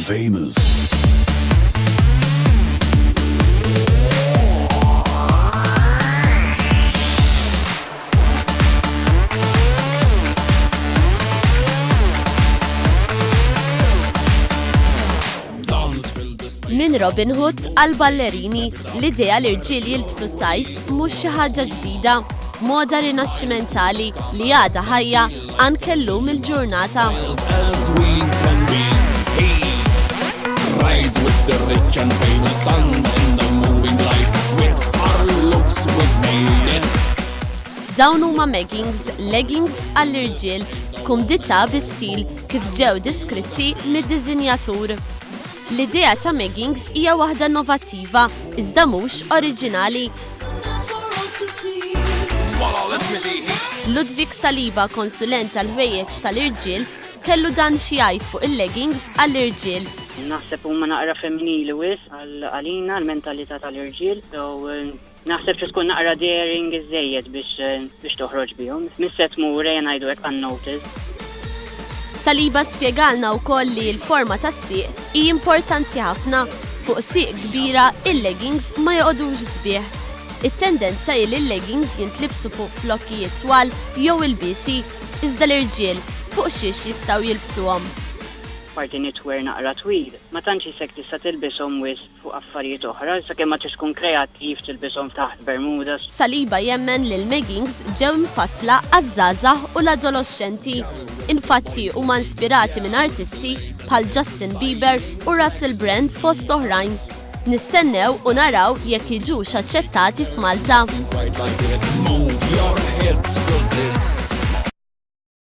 famous. Min Robin Hood għal ballerini l-idea l-irġiel jilbsu tajts mhux xi ħaġa ġdida, moda rinaxximentali li għadha ħajja anke llum il-ġurnata. Dawn huma leggings għall-irġiel kumdità bi stil kif ġew diskritti mid-diżinjatur. L-idea ta' leggings hija waħda innovattiva, iżda mhux oriġinali. Ludwig Saliba, konsulent tal-ħwejjeġ tal-irġiel, kellu dan xi jgħid fuq il-leggings għall-irġiel. Naħseb huma naqra femminili wis għalina l-mentalità tal-irġiel, naħseb xi tkun naqra daring iżejjed biex toħroġ bihom. Misset mur ngħidu hekk unnoticed. Saliba spjegalna wkoll li l-forma tas-sieq hija importanti ħafna. Fuq sieq kbira il-leggings ma joqgħodux sbieħ. It-tendenza hi li l-leggings jintlibsu fuq flokkijiet twal jew il-biesi, iżda l-irġiel fuq xiex jistgħu jilbsuhom. Parti knitwear naqra twil, ma tantx isek tista' tilbishom wis fuq affarijiet oħra, sakemm ma tkun kreattiv tilbishom taħt bermudas. Saliba jemmen li l-leggings ġew mfassla għaż-żgħażagħ u l-adolescenti. Infatti huma inspirati minn artisti bħal Justin Bieber u Russell Brand fost oħrajn. Nistennew u naraw jekk jiġux aċċettati f'Malta.